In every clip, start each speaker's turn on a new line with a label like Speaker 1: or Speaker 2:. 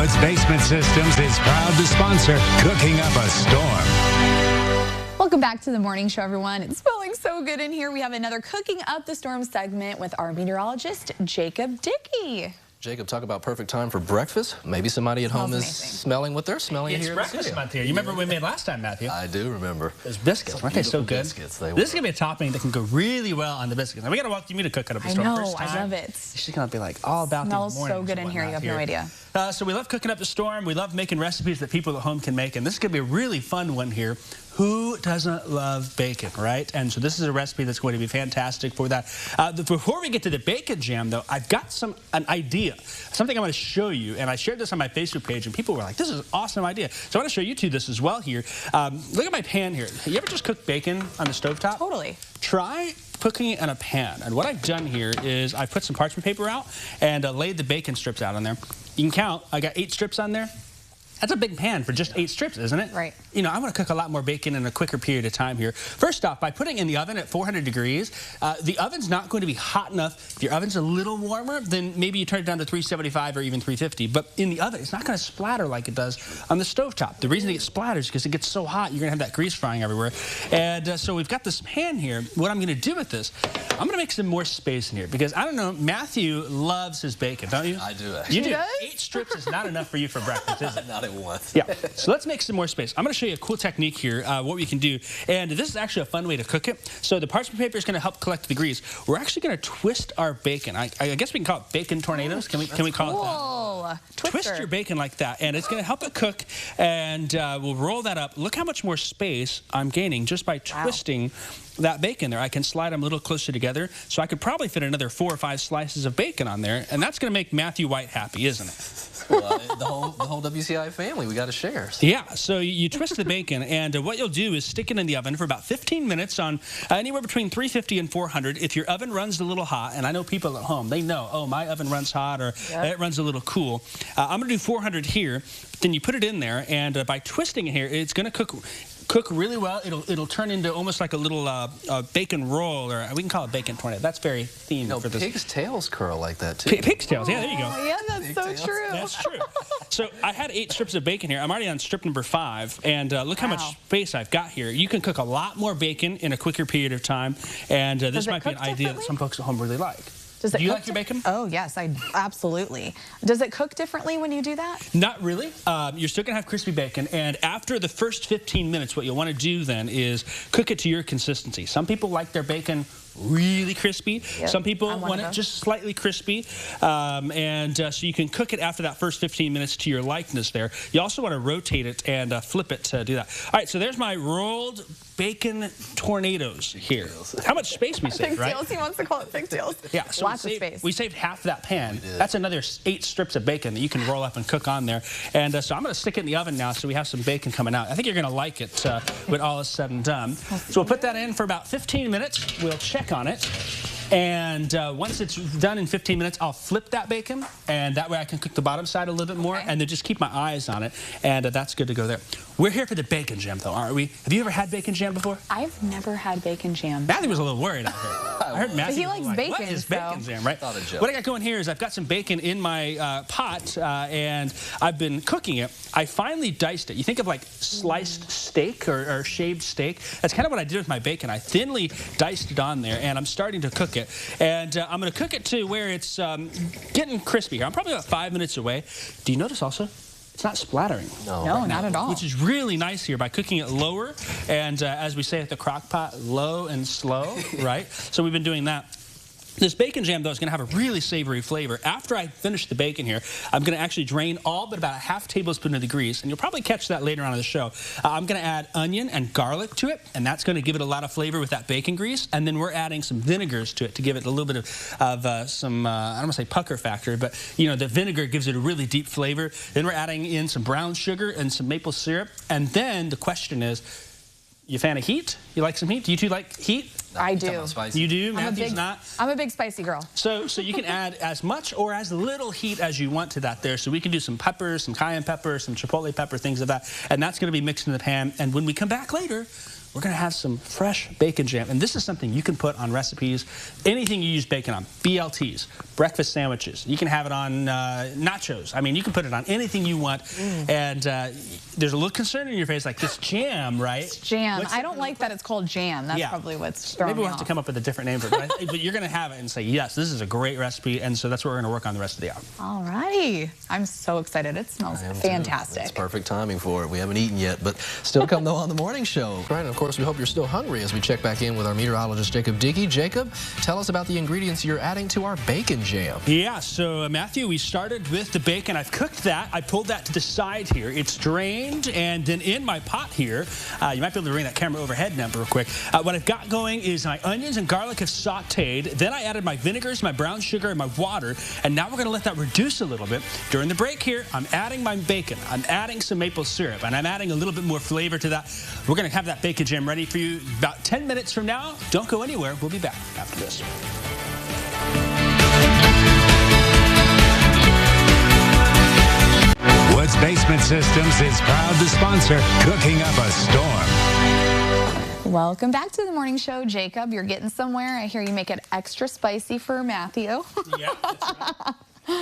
Speaker 1: Woods Basement Systems is proud to sponsor Cooking Up a Storm.
Speaker 2: Welcome back to the morning show, everyone. It's smelling so good in here. We have another Cooking Up the Storm segment with our meteorologist, Jacob Dickey.
Speaker 3: Jacob, talk about perfect time for breakfast. Maybe somebody at home is smelling what they're smelling here.
Speaker 4: It's breakfast month here. You remember what we made last time, Matthew?
Speaker 3: I do remember.
Speaker 4: Those biscuits. Aren't they so good?
Speaker 3: Biscuits,
Speaker 4: this is going to be a topping that can go really well on the biscuits. Now, we got to walk you to cook it up a storm.
Speaker 2: I know,
Speaker 4: First time.
Speaker 2: I love it.
Speaker 4: She's going to be like all about these mornings.
Speaker 2: Smells so good in here, you have no idea.
Speaker 4: So we love cooking up the storm. We love making recipes that people at home can make. And this is going to be a really fun one here. Who doesn't love bacon, right? And so this is a recipe that's going to be fantastic for that. Before we get to the bacon jam, though, I've got an idea, something I want to show you. And I shared this on my Facebook page, and people were like, this is an awesome idea. So I want to show you two this as well here. Look at my pan here. You ever just cook bacon on the stovetop?
Speaker 2: Totally.
Speaker 4: Try cooking it in a pan. And what I've done here is I've put some parchment paper out and laid the bacon strips out on there. You can count. I got 8 strips on there. That's a big pan for just 8 strips, isn't it?
Speaker 2: Right.
Speaker 4: You know, I want to cook a lot more bacon in a quicker period of time here. First off, by putting it in the oven at 400 degrees, the oven's not going to be hot enough. If your oven's a little warmer, then maybe you turn it down to 375 or even 350. But in the oven, it's not going to splatter like it does on the stovetop. The reason it gets splatters is because it gets so hot, you're going to have that grease frying everywhere. And so we've got this pan here. What I'm going to do with this, I'm going to make some more space in here because, I don't know, Matthew loves his bacon, don't you?
Speaker 3: I do, actually.
Speaker 4: You do. 8 strips is not enough for you for breakfast, is it?
Speaker 3: Not at once.
Speaker 4: Yeah. So let's make some more space. I'm going to show you a cool technique here, what we can do. And this is actually a fun way to cook it. So the parchment paper is going to help collect the grease. We're actually going to twist our bacon. I guess we can call it bacon tornadoes. Can we call it that? Twist your bacon like that, and it's going to help it cook. And we'll roll that up. Look how much more space I'm gaining just by twisting that bacon there. I can slide them a little closer together, so I could probably fit another 4 or 5 slices of bacon on there, and that's going to make Matthew White happy, isn't it?
Speaker 3: Well, the whole WCI family, we got to share. So.
Speaker 4: Yeah, so you twist the bacon, and what you'll do is stick it in the oven for about 15 minutes on anywhere between 350 and 400. If your oven runs a little hot, and I know people at home, they know, oh, my oven runs hot or it runs a little cool. I'm going to do 400 here. Then you put it in there, and by twisting it here, it's going to cook really well. It'll turn into almost like a little bacon roll, or we can call it bacon tornado. That's very themed for this.
Speaker 3: Pig's tails curl like that too.
Speaker 4: Pig's tails, yeah, there you go.
Speaker 2: Oh, yeah, that's so true.
Speaker 4: That's true. So I had 8 strips of bacon here. I'm already on strip number 5, and look how much space I've got here. You can cook a lot more bacon in a quicker period of time, and this might be an idea that some folks at home really like. Do you like your bacon?
Speaker 2: Oh, yes, absolutely. Does it cook differently when you do that?
Speaker 4: Not really. You're still going to have crispy bacon, and after the first 15 minutes, what you'll want to do then is cook it to your consistency. Some people like their bacon really crispy.
Speaker 2: Yep,
Speaker 4: some people want it just slightly crispy. So you can cook it after that first 15 minutes to your likeness there. You also want to rotate it and flip it to do that. All right, so there's my rolled bacon tornadoes here. How much space we saved, right?
Speaker 2: Pigtails, he wants to call it pigtails.
Speaker 4: Yeah, so
Speaker 2: lots of space.
Speaker 4: We saved half that pan. That's another 8 strips of bacon that you can roll up and cook on there. And so I'm going to stick it in the oven now so we have some bacon coming out. I think you're going to like it when all is said and done. So we'll put that in for about 15 minutes. We'll check on it. And once it's done in 15 minutes, I'll flip that bacon, and that way I can cook the bottom side a little bit more, and then just keep my eyes on it, and that's good to go there. We're here for the bacon jam, though, aren't we? Have you ever had bacon jam before?
Speaker 2: I've never had bacon jam.
Speaker 4: Matthew was a little worried out there. I heard Matthew.
Speaker 2: He likes bacon.
Speaker 4: What is bacon jam, right? What I got going here is I've got some bacon in my pot, and I've been cooking it. I finally diced it. You think of like sliced steak or shaved steak. That's kind of what I did with my bacon. I thinly diced it on there, and I'm starting to cook it. And I'm going to cook it to where it's getting crispy here. I'm probably about 5 minutes away. Do you notice also? It's not splattering.
Speaker 2: No, not at all.
Speaker 4: Which is really nice here by cooking it lower. And as we say at the crock pot, low and slow, right? So we've been doing that. This bacon jam, though, is going to have a really savory flavor. After I finish the bacon here, I'm going to actually drain all but about a ½ tablespoon of the grease, and you'll probably catch that later on in the show. I'm going to add onion and garlic to it, and that's going to give it a lot of flavor with that bacon grease. And then we're adding some vinegars to it to give it a little bit of some, I don't want to say pucker factor, but, you know, the vinegar gives it a really deep flavor. Then we're adding in some brown sugar and some maple syrup. And then the question is, you a fan of heat? You like some heat? Do you two like heat?
Speaker 2: I do.
Speaker 4: You do? Matthew's not?
Speaker 2: I'm a big spicy girl.
Speaker 4: So you can add as much or as little heat as you want to that there. So we can do some peppers, some cayenne pepper, some chipotle pepper, things of that. And that's going to be mixed in the pan. And when we come back later, we're going to have some fresh bacon jam. And this is something you can put on recipes, anything you use bacon on, BLTs, breakfast sandwiches. You can have it on nachos. I mean, you can put it on anything you want. And there's a little concern in your face, like this jam, right?
Speaker 2: It's jam. I don't like that it's called jam. That's probably what's throwing me off.
Speaker 4: Maybe we'll have to come up with a different name for it. But you're going to have it and say, yes, this is a great recipe. And so that's what we're going to work on the rest of the hour.
Speaker 2: All righty. I'm so excited. It smells fantastic.
Speaker 3: It's perfect timing for it. We haven't eaten yet, but still come though on the morning show. Right, and of course, we hope you're still hungry as we check back in with our meteorologist, Jacob Dickey. Jacob, tell us about the ingredients you're adding to our bacon jam.
Speaker 4: Yeah, so Matthew, we started with the bacon. I've cooked that. I pulled that to the side here. It's drained, and then in my pot here, you might be able to bring that camera overhead now real quick. What I've got going is my onions and garlic have sauteed. Then I added my vinegars, my brown sugar, and my water, and now we're going to let that reduce a little bit. During the break here, I'm adding my bacon. I'm adding some maple syrup, and I'm adding a little bit more flavor to that. We're going to have that bacon jam ready for you about 10 minutes from now. Don't go anywhere. We'll be back after this.
Speaker 1: Woods Basement Systems is proud to sponsor Cooking Up a Storm.
Speaker 2: Welcome back to the morning show, Jacob. You're getting somewhere. I hear you make it extra spicy for Matthew.
Speaker 4: Yeah, that's right.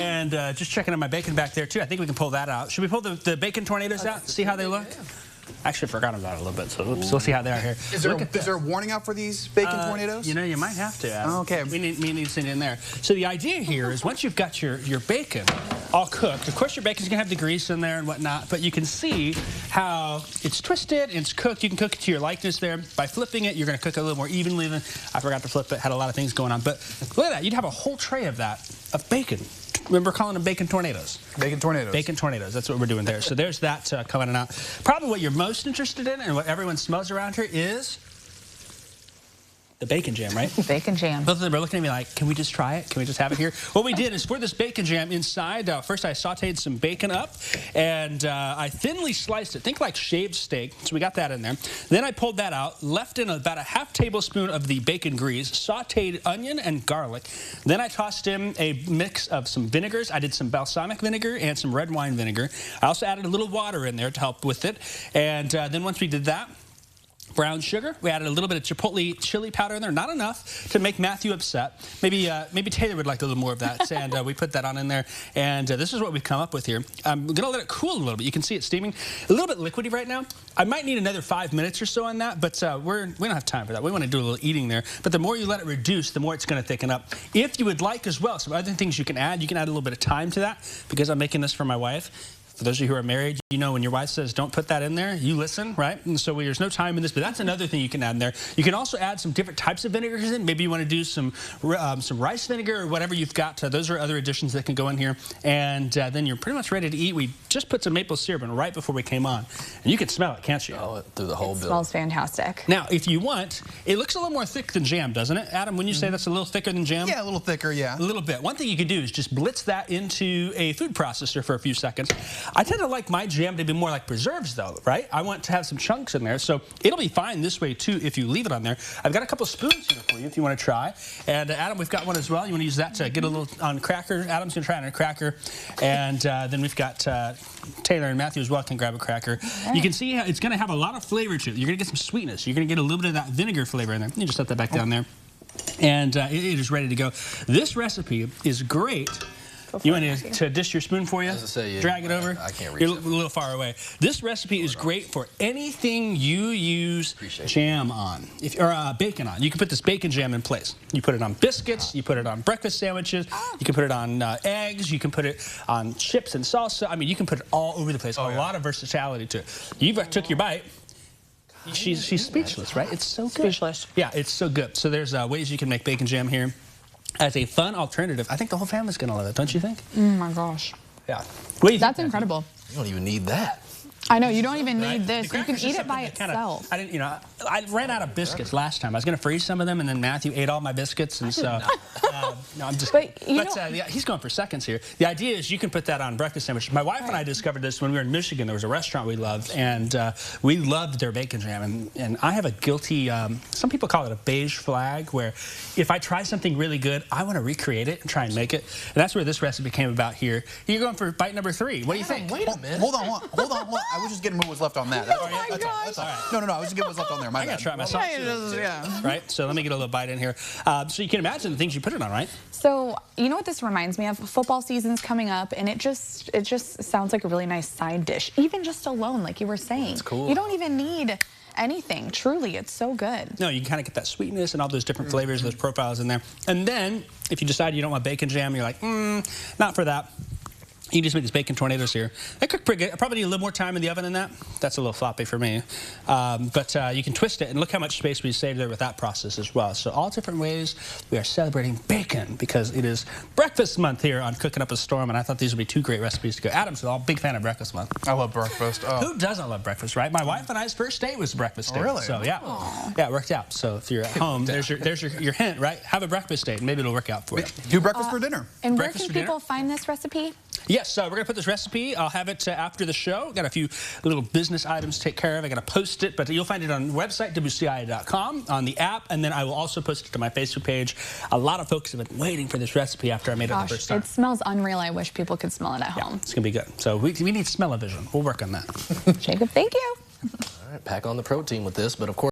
Speaker 4: And just checking on my bacon back there, too. I think we can pull that out. Should we pull the bacon tornadoes out? See how they look? Actually, forgot about it a little bit, so oops, we'll see how they are here.
Speaker 5: Is there a warning out for these bacon tornadoes?
Speaker 4: You know, you might have to.
Speaker 5: Oh, okay.
Speaker 4: We need to send it in there. So the idea here is once you've got your bacon all cooked, of course your bacon's going to have the grease in there and whatnot, but you can see how it's twisted and it's cooked. You can cook it to your likeness there. By flipping it, you're going to cook it a little more evenly. I forgot to flip it. Had a lot of things going on. But look at that. You'd have a whole tray of that, of bacon. Remember calling them bacon tornadoes.
Speaker 5: Bacon tornadoes.
Speaker 4: Bacon tornadoes. That's what we're doing there. So there's that coming out. Probably what you're most interested in and what everyone smells around here is the bacon jam, right?
Speaker 2: Bacon jam.
Speaker 4: Both of them are looking at me like, can we just try it? Can we just have it here? What we did is for this bacon jam inside, first I sauteed some bacon up and I thinly sliced it. Think like shaved steak. So we got that in there. Then I pulled that out, left in about a half tablespoon of the bacon grease, sauteed onion and garlic. Then I tossed in a mix of some vinegars. I did some balsamic vinegar and some red wine vinegar. I also added a little water in there to help with it. And then once we did that, brown sugar. We added a little bit of chipotle chili powder in there. Not enough to make Matthew upset. Maybe Taylor would like a little more of that. And we put that on in there. And this is what we've come up with here. I'm going to let it cool a little bit. You can see it steaming. A little bit liquidy right now. I might need another 5 minutes or so on that, but we don't have time for that. We want to do a little eating there. But the more you let it reduce, the more it's going to thicken up. If you would like as well, some other things you can add a little bit of thyme to that because I'm making this for my wife. For those of you who are married, you know when your wife says, don't put that in there, you listen, right? And so there's no time in this, but that's another thing you can add in there. You can also add some different types of vinegars in. Maybe you want to do some rice vinegar or whatever you've got. Those are other additions that can go in here. And then you're pretty much ready to eat. We just put some maple syrup in right before we came on. And you can smell it, can't you?
Speaker 3: Oh, through the whole building.
Speaker 2: Smells fantastic.
Speaker 4: Now, if you want, it looks a little more thick than jam, doesn't it? Adam, when you say that's a little thicker than jam?
Speaker 5: Yeah, a little thicker, yeah.
Speaker 4: A little bit. One thing you could do is just blitz that into a food processor for a few seconds. I tend to like my jam to be more like preserves though, right? I want to have some chunks in there, so it'll be fine this way too if you leave it on there. I've got a couple spoons here for you if you want to try. And Adam, we've got one as well. You want to use that to get a little on cracker? Adam's going to try it on a cracker. And then we've got Taylor and Matthew as well can grab a cracker. Right. You can see how it's going to have a lot of flavor to it. You're going to get some sweetness. You're going to get a little bit of that vinegar flavor in there. You just set that back down there. And it is ready to go. This recipe is great. You want to dish your spoon for you?
Speaker 3: As I say, yeah,
Speaker 4: drag it over?
Speaker 3: I can't reach
Speaker 4: You're a little far away. This recipe is great for anything you use jam on, or bacon on. You can put this bacon jam in place. You put it on biscuits. You put it on breakfast sandwiches. You can put it on eggs. You can put it on chips and salsa. I mean, you can put it all over the place. A lot of versatility to it. You took your bite. She's speechless, right? It's so good.
Speaker 2: Speechless.
Speaker 4: Yeah, it's so good. So there's ways you can make bacon jam here as a fun alternative. I think the whole family's going to love it, don't you think?
Speaker 2: Oh my gosh.
Speaker 4: Yeah.
Speaker 2: That's incredible.
Speaker 3: You don't even need that.
Speaker 2: I know, you don't even need this. You can eat it by itself.
Speaker 4: I ran out of biscuits last time. I was going to freeze some of them, and then Matthew ate all my biscuits, and so No, I'm just
Speaker 2: But,
Speaker 4: kidding. Yeah, he's going for seconds here. The idea is you can put that on breakfast sandwich. My wife and I discovered this when we were in Michigan. There was a restaurant we loved, and we loved their bacon jam. And I have a guilty, some people call it a beige flag, where if I try something really good, I want to recreate it and try and make it. And that's where this recipe came about here. You're going for bite number 3. What do you think?
Speaker 5: Wait a minute. Hold on. I was just getting what was left on that. That's all.
Speaker 2: my gosh.
Speaker 5: That's all. No, I was just getting what's left on there. My
Speaker 4: I got to try it myself.
Speaker 2: Yeah.
Speaker 4: Right? So let me get a little bite in here. So you can imagine the things you put it on, right?
Speaker 2: So, you know what this reminds me of? Football season's coming up, and it just sounds like a really nice side dish. Even just alone, like you were saying.
Speaker 3: That's cool.
Speaker 2: You don't even need anything. Truly, it's so good.
Speaker 4: No, you can kind of get that sweetness and all those different flavors, those profiles in there. And then, if you decide you don't want bacon jam, you're like, not for that. You just make these bacon tornadoes here. They cook pretty good. I probably need a little more time in the oven than that. That's a little floppy for me. But you can twist it, and look how much space we saved there with that process as well. So all different ways we are celebrating bacon because it is breakfast month here on Cooking Up a Storm, and I thought these would be 2 great recipes to go. Adam's a big fan of breakfast month.
Speaker 5: I love breakfast. Oh.
Speaker 4: Who doesn't love breakfast, right? My wife and I's first date was breakfast date.
Speaker 5: Really?
Speaker 4: So yeah, yeah, it worked out. So if you're at home, there's your hint, right? Have a breakfast date, and maybe it'll work out for you.
Speaker 5: Do breakfast for dinner.
Speaker 2: And where
Speaker 4: Breakfast
Speaker 2: can
Speaker 4: for dinner?
Speaker 2: people find this recipe?
Speaker 4: Yes, we're going to put this recipe. I'll have it after the show. Got a few little business items to take care of. I got to post it, but you'll find it on the website, WCI.com, on the app, and then I will also post it to my Facebook page. A lot of folks have been waiting for this recipe after I made it the first time.
Speaker 2: It smells unreal. I wish people could smell it at home.
Speaker 4: It's going to be good. So we need smell-o-vision. We'll work on that.
Speaker 2: Jacob, thank you.
Speaker 3: All right, pack on the protein with this, but of course,